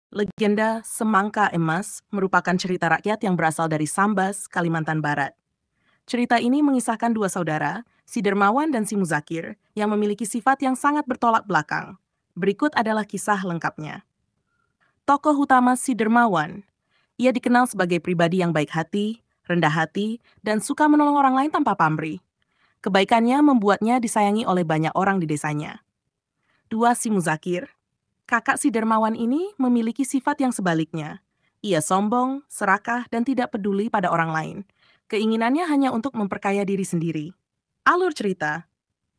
Legenda Semangka Emas merupakan cerita rakyat yang berasal dari Sambas, Kalimantan Barat. Cerita ini mengisahkan dua saudara, si Dermawan dan si Muzakir, yang memiliki sifat yang sangat bertolak belakang. Berikut adalah kisah lengkapnya. Tokoh utama si Dermawan. Ia dikenal sebagai pribadi yang baik hati, rendah hati, dan suka menolong orang lain tanpa pamrih. Kebaikannya membuatnya disayangi oleh banyak orang di desanya. Dua, si Muzakir. Kakak si Dermawan ini memiliki sifat yang sebaliknya. Ia sombong, serakah, dan tidak peduli pada orang lain. Keinginannya hanya untuk memperkaya diri sendiri. Alur cerita.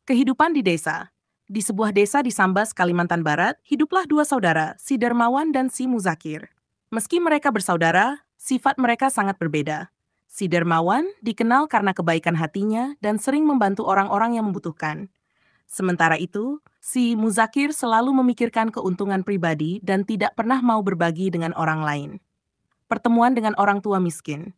Kehidupan di desa. Di sebuah desa di Sambas, Kalimantan Barat, hiduplah dua saudara, si Dermawan dan si Muzakir. Meski mereka bersaudara, sifat mereka sangat berbeda. Si Dermawan dikenal karena kebaikan hatinya dan sering membantu orang-orang yang membutuhkan. Sementara itu, si Muzakir selalu memikirkan keuntungan pribadi dan tidak pernah mau berbagi dengan orang lain. Pertemuan dengan orang tua miskin.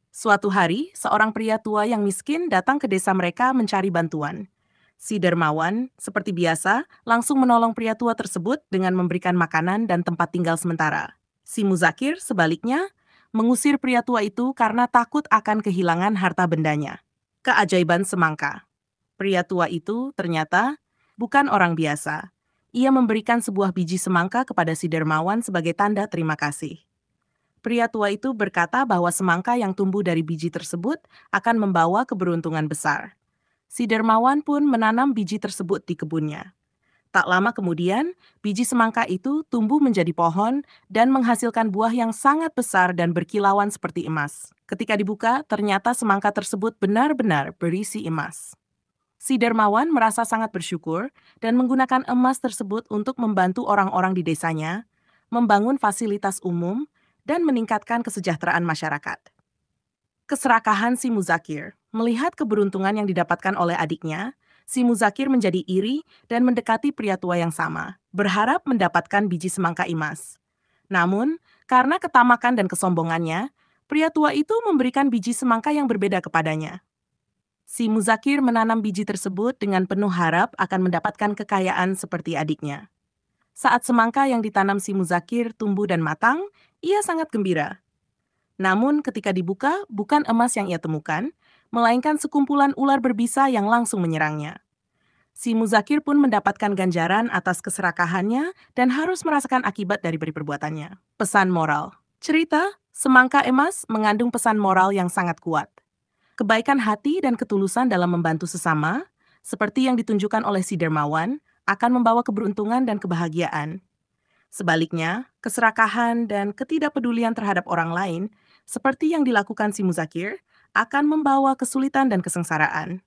Suatu hari, seorang pria tua yang miskin datang ke desa mereka mencari bantuan. Si Dermawan, seperti biasa, langsung menolong pria tua tersebut dengan memberikan makanan dan tempat tinggal sementara. Si Muzakir, sebaliknya, mengusir pria tua itu karena takut akan kehilangan harta bendanya. Keajaiban semangka. Pria tua itu ternyata bukan orang biasa. Ia memberikan sebuah biji semangka kepada si Dermawan sebagai tanda terima kasih. Pria tua itu berkata bahwa semangka yang tumbuh dari biji tersebut akan membawa keberuntungan besar. Si Dermawan pun menanam biji tersebut di kebunnya. Tak lama kemudian, biji semangka itu tumbuh menjadi pohon dan menghasilkan buah yang sangat besar dan berkilauan seperti emas. Ketika dibuka, ternyata semangka tersebut benar-benar berisi emas. Si Dermawan merasa sangat bersyukur dan menggunakan emas tersebut untuk membantu orang-orang di desanya, membangun fasilitas umum, dan meningkatkan kesejahteraan masyarakat. Keserakahan si Muzakir. Melihat keberuntungan yang didapatkan oleh adiknya, si Muzakir menjadi iri dan mendekati pria tua yang sama, berharap mendapatkan biji semangka emas. Namun, karena ketamakan dan kesombongannya, pria tua itu memberikan biji semangka yang berbeda kepadanya. Si Muzakir menanam biji tersebut dengan penuh harap akan mendapatkan kekayaan seperti adiknya. Saat semangka yang ditanam si Muzakir tumbuh dan matang, ia sangat gembira. Namun ketika dibuka, bukan emas yang ia temukan, melainkan sekumpulan ular berbisa yang langsung menyerangnya. Si Muzakir pun mendapatkan ganjaran atas keserakahannya dan harus merasakan akibat dari perbuatannya. Pesan moral. Cerita Semangka Emas mengandung pesan moral yang sangat kuat. Kebaikan hati dan ketulusan dalam membantu sesama, seperti yang ditunjukkan oleh si Dermawan, akan membawa keberuntungan dan kebahagiaan. Sebaliknya, keserakahan dan ketidakpedulian terhadap orang lain, seperti yang dilakukan si Muzakir, akan membawa kesulitan dan kesengsaraan.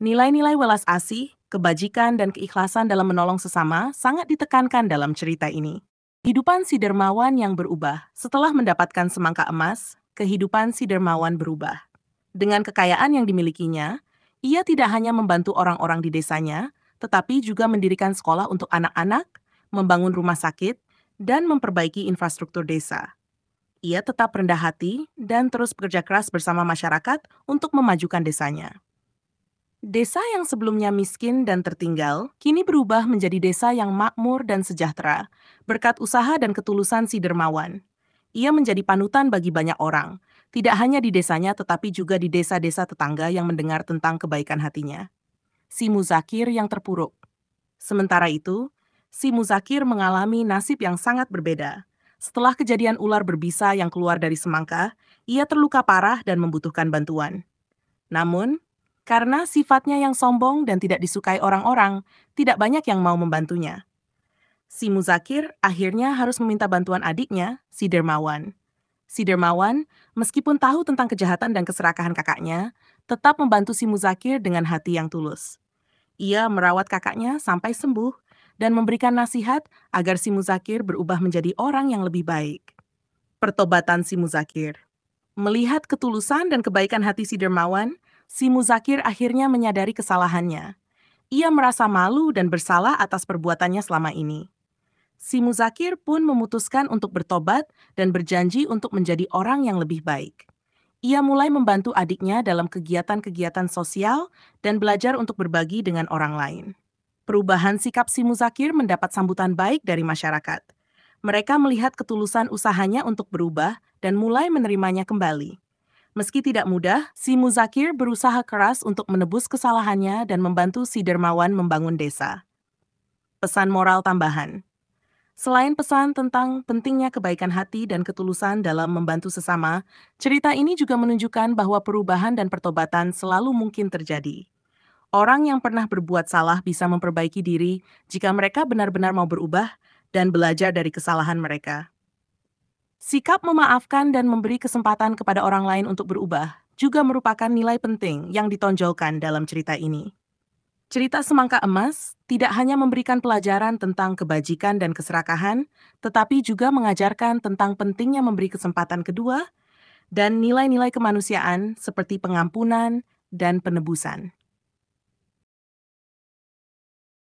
Nilai-nilai welas asih, kebajikan, dan keikhlasan dalam menolong sesama sangat ditekankan dalam cerita ini. Kehidupan si Dermawan yang berubah. Setelah mendapatkan semangka emas, kehidupan si Dermawan berubah. Dengan kekayaan yang dimilikinya, ia tidak hanya membantu orang-orang di desanya, tetapi juga mendirikan sekolah untuk anak-anak, membangun rumah sakit, dan memperbaiki infrastruktur desa. Ia tetap rendah hati dan terus bekerja keras bersama masyarakat untuk memajukan desanya. Desa yang sebelumnya miskin dan tertinggal, kini berubah menjadi desa yang makmur dan sejahtera, berkat usaha dan ketulusan si Dermawan. Ia menjadi panutan bagi banyak orang, tidak hanya di desanya tetapi juga di desa-desa tetangga yang mendengar tentang kebaikan hatinya. Si Muzakir yang terpuruk. Sementara itu, si Muzakir mengalami nasib yang sangat berbeda. Setelah kejadian ular berbisa yang keluar dari semangka, ia terluka parah dan membutuhkan bantuan. Namun, karena sifatnya yang sombong dan tidak disukai orang-orang, tidak banyak yang mau membantunya. Si Muzakir akhirnya harus meminta bantuan adiknya, si Dermawan. Si Dermawan, meskipun tahu tentang kejahatan dan keserakahan kakaknya, tetap membantu si Muzakir dengan hati yang tulus. Ia merawat kakaknya sampai sembuh dan memberikan nasihat agar si Muzakir berubah menjadi orang yang lebih baik. Pertobatan si Muzakir. Melihat ketulusan dan kebaikan hati si Dermawan, si Muzakir akhirnya menyadari kesalahannya. Ia merasa malu dan bersalah atas perbuatannya selama ini. Si Muzakir pun memutuskan untuk bertobat dan berjanji untuk menjadi orang yang lebih baik. Ia mulai membantu adiknya dalam kegiatan-kegiatan sosial dan belajar untuk berbagi dengan orang lain. Perubahan sikap si Muzakir mendapat sambutan baik dari masyarakat. Mereka melihat ketulusan usahanya untuk berubah dan mulai menerimanya kembali. Meski tidak mudah, si Muzakir berusaha keras untuk menebus kesalahannya dan membantu si dermawan membangun desa. Pesan moral tambahan. Selain pesan tentang pentingnya kebaikan hati dan ketulusan dalam membantu sesama, cerita ini juga menunjukkan bahwa perubahan dan pertobatan selalu mungkin terjadi. Orang yang pernah berbuat salah bisa memperbaiki diri jika mereka benar-benar mau berubah dan belajar dari kesalahan mereka. Sikap memaafkan dan memberi kesempatan kepada orang lain untuk berubah juga merupakan nilai penting yang ditonjolkan dalam cerita ini. Cerita Semangka Emas tidak hanya memberikan pelajaran tentang kebajikan dan keserakahan, tetapi juga mengajarkan tentang pentingnya memberi kesempatan kedua dan nilai-nilai kemanusiaan seperti pengampunan dan penebusan.